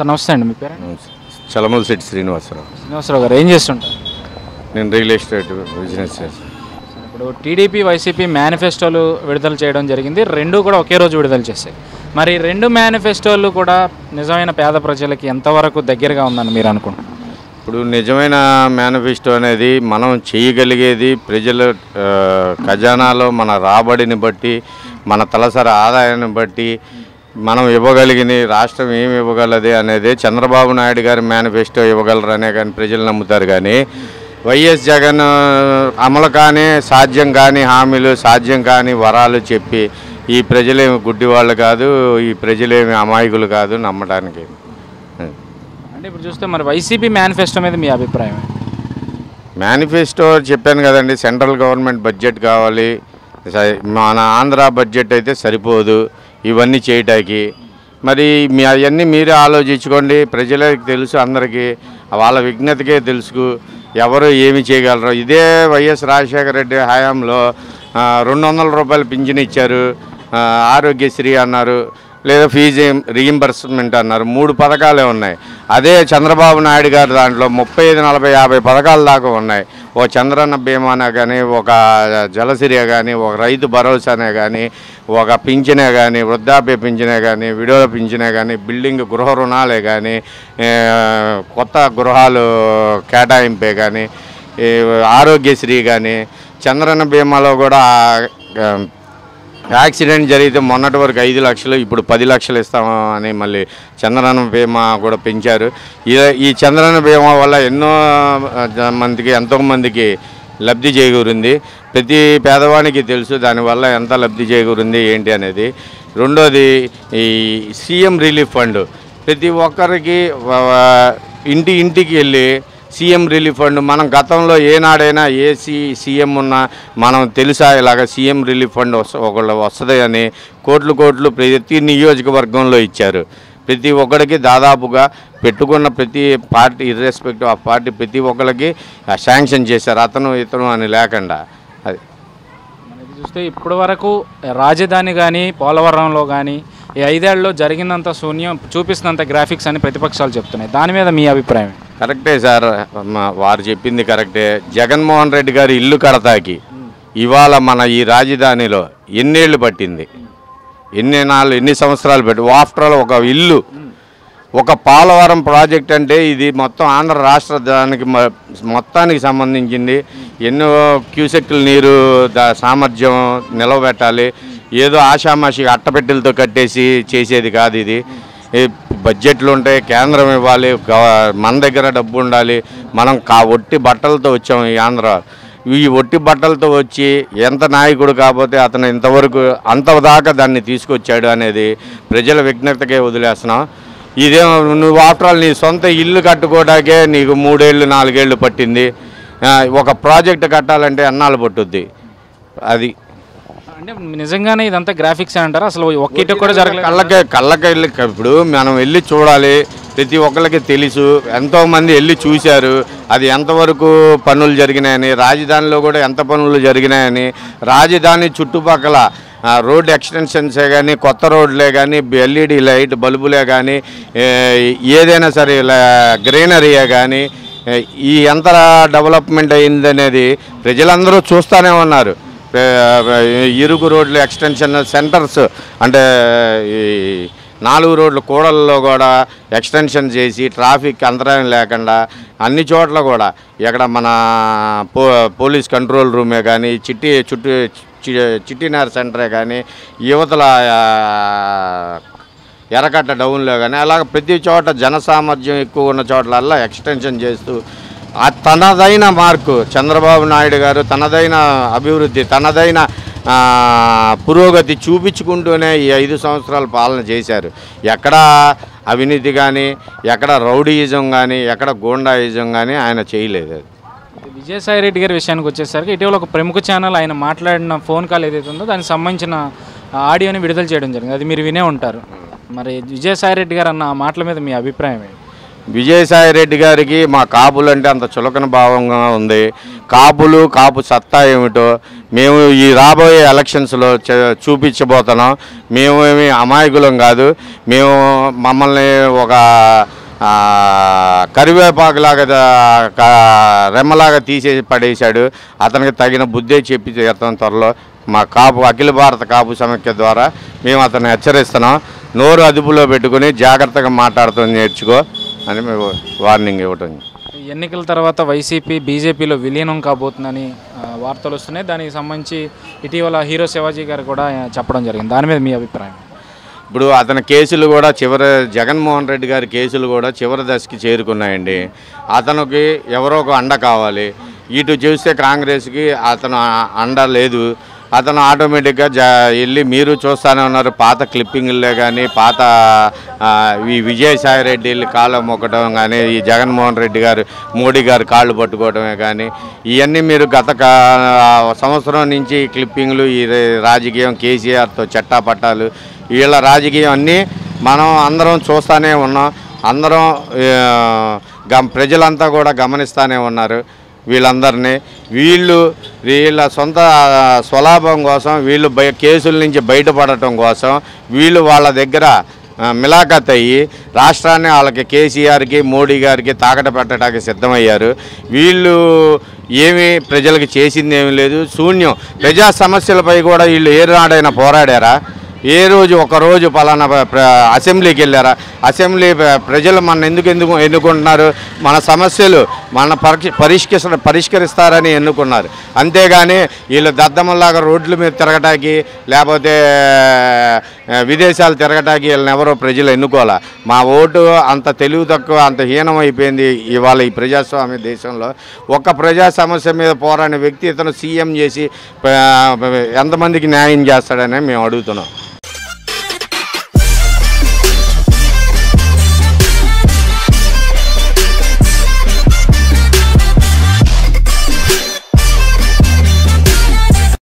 Sir నమస్తే అండి, మీ పేరు? చలమలశెట్టి శ్రీనివాసరావు. శ్రీనివాసరావు గారు ఏం చేస్తుంటారు? నేను రియల్ ఎస్టేట్ బిజినెస్ చేస్తాను. ఇప్పుడు టీడీపీ వైసీపీ మేనిఫెస్టోలు విడుదల చేయడం జరిగింది, రెండు కూడా ఒకే రోజు విడుదల చేశాయి. మరి రెండు మేనిఫెస్టోలు కూడా నిజమైన పేద ప్రజలకి ఎంతవరకు దగ్గరగా ఉందని మీరు అనుకుంటున్నారు? ఇప్పుడు నిజమైన మేనిఫెస్టో అనేది మనం చేయగలిగేది ప్రజల ఖజానాలో మన రాబడిని బట్టి, మన తలసరి ఆదాయాన్ని బట్టి మనం ఇవ్వగలిగిన రాష్ట్రం ఏమి ఇవ్వగలది అనేది చంద్రబాబు నాయుడు గారి మేనిఫెస్టో ఇవ్వగలరనే కానీ ప్రజలు నమ్ముతారు. కానీ వైఎస్ జగన్ అమలు కానీ సాధ్యం కానీ హామీలు సాధ్యం కానీ వరాలు చెప్పి ఈ ప్రజలేమి గుడ్డివాళ్ళు కాదు, ఈ ప్రజలేమి అమాయకులు కాదు నమ్మడానికి. అంటే ఇప్పుడు చూస్తే మరి వైసీపీ మేనిఫెస్టో మీద మీ అభిప్రాయం? మేనిఫెస్టో చెప్పాను కదండి, సెంట్రల్ గవర్నమెంట్ బడ్జెట్ కావాలి, మన ఆంధ్ర బడ్జెట్ అయితే సరిపోదు ఇవన్నీ చేయటానికి. మరి అవన్నీ మీరే ఆలోచించుకోండి. ప్రజలకు తెలుసు, అందరికీ వాళ్ళ విజ్ఞతకే తెలుసు ఎవరు ఏమి చేయగలరు. ఇదే వైఎస్ రాజశేఖర రెడ్డి హయాంలో 200 రూపాయలు పింఛన్ ఇచ్చారు, ఆరోగ్యశ్రీ అన్నారు, లేదా ఫీజు రీయింబర్స్మెంట్ అన్నారు. 3 పథకాలే ఉన్నాయి. అదే చంద్రబాబు నాయుడు గారు దాంట్లో 35, 40, 50 పథకాల దాకా ఉన్నాయి. ఒక చంద్రన్న బీమానే కానీ, ఒక జలసిరియా కానీ, ఒక రైతు భరోసానే కానీ, ఒక పింఛనే కానీ, వృద్ధాప్య పింఛనే కానీ, విడోల పింఛనే కానీ, బిల్డింగ్ గృహ రుణాలే కానీ, కొత్త గృహాలు కేటాయింపే కానీ, ఆరోగ్యశ్రీ కానీ, చంద్రన్న బీమాలో కూడా యాక్సిడెంట్ జరిగితే మొన్నటి వరకు 5 లక్షలు, ఇప్పుడు 10 లక్షలు ఇస్తామని మళ్ళీ చంద్రన్న బీమా కూడా పెంచారు. ఈ చంద్రన్న బీమా వల్ల ఎంతోమందికి లబ్ధి చేకూరింది. ప్రతి పేదవానికి తెలుసు దానివల్ల ఎంత లబ్ధి చేకూరింది ఏంటి అనేది. రెండోది ఈ సీఎం రిలీఫ్ ఫండ్, ప్రతి ఒక్కరికి ఇంటికి వెళ్ళి సీఎం రిలీఫ్ ఫండ్, మనం గతంలో ఏనాడైనా సీఎం ఉన్నా మనం తెలుసా ఇలాగ సీఎం రిలీఫ్ ఫండ్ ఒకళ్ళు వస్తుంది అని కోట్లు ప్రతి నియోజకవర్గంలో ఇచ్చారు. ప్రతి ఒక్కరికి దాదాపుగా పెట్టుకున్న ప్రతి పార్టీ ఇర్రెస్పెక్టివ్ ఆఫ్ పార్టీ ప్రతి ఒక్కరికి శాంక్షన్ చేశారు, ఇతను అని లేకుండా. అది మనకి చూస్తే ఇప్పటి వరకు రాజధాని కానీ పోలవరంలో కానీ ఈ 5 ఏళ్లలో జరిగినంత శూన్యం చూపిస్తున్నంత గ్రాఫిక్స్ అని ప్రతిపక్షాలు చెప్తున్నాయి. దాని మీద మీ అభిప్రాయం? కరెక్టే సార్, వారు చెప్పింది కరెక్టే. జగన్మోహన్ రెడ్డి గారి ఇల్లు కడతాకి ఇవాళ మన ఈ రాజధానిలో ఎన్నేళ్ళు పట్టింది, ఎన్ని సంవత్సరాలు పెట్టి ఆఫ్టర్ ఆల్ ఒక ఇల్లు, ఒక పోలవరం ప్రాజెక్ట్ అంటే ఇది మొత్తం ఆంధ్ర రాష్ట్రానికి మొత్తానికి సంబంధించింది. ఎన్నో క్యూసెక్కుల నీరు సామర్థ్యం నిలవబెట్టాలి. ఏదో ఆషామాషి అట్టపెట్టెలతో కట్టేసి చేసేది కాదు ఇది. బడ్జెట్లు ఉంటాయి, కేంద్రం ఇవ్వాలి, మన దగ్గర డబ్బు ఉండాలి. మనం ఒట్టి బట్టలతో వచ్చాం ఈ ఆంధ్ర. ఈ ఒట్టి బట్టలతో వచ్చి ఎంత నాయకుడు కాకపోతే అతను ఇంతవరకు అంతదాకా దాన్ని తీసుకొచ్చాడు అనేది ప్రజల విజ్ఞతకే వదిలేస్తున్నాం. ఇదే నువ్వు ఆఫ్టర్ ఆల్ నీ సొంత ఇల్లు కట్టుకోవడానికే నీకు 3 ఏళ్ళు 4 ఏళ్ళు పట్టింది. ఒక ప్రాజెక్ట్ కట్టాలంటే అన్నాళ్ళు పట్టుద్ది. అది అంటే నిజంగానే ఇదంతా గ్రాఫిక్స్ అంటారా? అసలు ఒక్కటి కూడా జరగలేదు. కళ్ళకి వెళ్ళి ఇప్పుడు మనం వెళ్ళి చూడాలి. ప్రతి ఒక్కరికి తెలుసు, ఎంతోమంది వెళ్ళి చూశారు అది ఎంతవరకు పనులు జరిగినాయని, రాజధానిలో కూడా ఎంత పనులు జరిగినాయని. రాజధాని చుట్టుపక్కల రోడ్ ఎక్స్టెన్షన్సే కానీ, కొత్త రోడ్లే కానీ, ఎల్ఈడి లైట్ బల్బులే కానీ, ఏదైనా సరే గ్రీనరీయే కానీ, ఈ ఎంత డెవలప్మెంట్ అయిందనేది ప్రజలందరూ చూస్తూనే ఉన్నారు. ఇరుగు రోడ్లు ఎక్స్టెన్షన్ సెంటర్స్ అంటే ఈ 4 రోడ్ల కూడల్లో కూడా ఎక్స్టెన్షన్ చేసి ట్రాఫిక్ అంతరాయం లేకుండా అన్ని చోట్ల కూడా ఎక్కడ మన పోలీస్ కంట్రోల్ రూమే కానీ, చిట్టినార్ సెంటరే కానీ, యువతల ఎర్రకట్ట డౌన్లో కానీ అలాగ ప్రతి చోట జనసామర్థ్యం ఎక్కువ ఉన్న చోట్లల్లా ఎక్స్టెన్షన్ చేస్తూ తనదైన మార్కు చంద్రబాబు నాయుడు గారు తనదైన అభివృద్ధి, తనదైన పురోగతి చూపించుకుంటూనే ఈ 5 సంవత్సరాల పాలన చేశారు. ఎక్కడ అవినీతి కానీ, ఎక్కడ రౌడీయిజం కానీ, ఎక్కడ గూండాయిజం కానీ ఆయన చేయలేదు. విజయసాయి రెడ్డి గారి విషయానికి వచ్చేసరికి ఇటీవల ఒక ప్రముఖ ఛానల్ ఆయన మాట్లాడిన ఫోన్ కాల్ ఏదైతే ఉందో దానికి సంబంధించిన ఆడియోని విడుదల చేయడం జరిగింది. అది మీరు వినే ఉంటారు. మరి విజయసాయి రెడ్డి గారు అన్న ఆ మాటల మీద మీ అభిప్రాయం ఏంటి? విజయసాయి రెడ్డి గారికి మా కాపులు అంటే అంత చులకన భావంగా ఉంది. కాపు సత్తా ఏమిటో మేము ఈ రాబోయే ఎలక్షన్స్లో చూపించబోతున్నాం. మేము ఏమి అమాయకులం కాదు. మేము మమ్మల్ని ఒక కరివేపాకులాగా రెమ్మలాగా తీసేసి పడేశాడు. అతనికి తగిన బుద్ధి చెప్పి చేస్తాం త్వరలో. మా అఖిల భారత కాపు సమైక్య ద్వారా మేము అతన్ని హెచ్చరిస్తున్నాం. నోరు అదుపులో పెట్టుకుని జాగ్రత్తగా మాట్లాడుతూ నేర్చుకో అని మేము వార్నింగ్ ఇవ్వటం. ఎన్నికల తర్వాత వైసీపీ బీజేపీలో విలీనం కాబోతుందని వార్తలు వస్తున్నాయి. దానికి సంబంధించి ఇటీవల హీరో శివాజీ గారు కూడా చెప్పడం జరిగింది. దాని మీద మీ అభిప్రాయం? ఇప్పుడు అతని కేసులు కూడా జగన్మోహన్ రెడ్డి గారి కేసులు కూడా చివరి దశకి చేరుకున్నాయండి. అతనికి ఎవరో ఒక అండ కావాలి. ఇటు చూస్తే కాంగ్రెస్కి అతను అండ లేదు. అతను ఆటోమేటిక్గా వెళ్ళి మీరు చూస్తూనే ఉన్నారు. పాత క్లిప్పింగ్లే కానీ పాత ఈ విజయసాయి రెడ్డి వెళ్ళి కాళ్ళు మొక్కడం కానీ ఈ జగన్మోహన్ రెడ్డి గారు మోడీ గారు కాళ్ళు పట్టుకోవడమే కానీ ఇవన్నీ మీరు గత సంవత్సరం నుంచి క్లిప్పింగ్లు ఈ రాజకీయం కేసీఆర్తో చట్టాపట్టాలు వీళ్ళ రాజకీయం అన్నీ మనం అందరం చూస్తూనే ఉన్నాం. అందరం ప్రజలంతా కూడా గమనిస్తూనే ఉన్నారు వీళ్ళందరినీ. వీళ్ళ సొంత స్వలాభం కోసం వీళ్ళు కేసుల నుంచి బయటపడటం కోసం వీళ్ళు వాళ్ళ దగ్గర మిలాఖత్ అయ్యి రాష్ట్రాన్ని వాళ్ళకి కేసీఆర్కి మోడీ గారికి తాకట పెట్టడానికి సిద్ధమయ్యారు. వీళ్ళు ఏమీ ప్రజలకు చేసింది ఏమీ లేదు, శూన్యం. ప్రజా సమస్యలపై కూడా వీళ్ళు ఏ నాడైనా పోరాడారా? ఏ రోజు ఒకరోజు పలానా అసెంబ్లీకి వెళ్ళారా? అసెంబ్లీ ప్రజలు మన ఎందుకు ఎన్నుకుంటున్నారు? మన సమస్యలు మన పరిష్కరిస్తారని ఎన్నుకున్నారు. అంతేగాని వీళ్ళు దద్దమ్మలాగా రోడ్ల మీద తిరగటానికి లేకపోతే విదేశాలు తిరగటానికి వీళ్ళని ఎవరో ప్రజలు ఎన్నుకోవాలా. మా ఓటు అంత తెలివి తక్కువ, అంత హీనమైపోయింది ఇవాళ ఈ ప్రజాస్వామ్య దేశంలో. ఒక్క ప్రజా సమస్య మీద పోరాడిన వ్యక్తి ఇతను సీఎం చేసి ఎంతమందికి న్యాయం చేస్తాడని మేము అడుగుతున్నాం.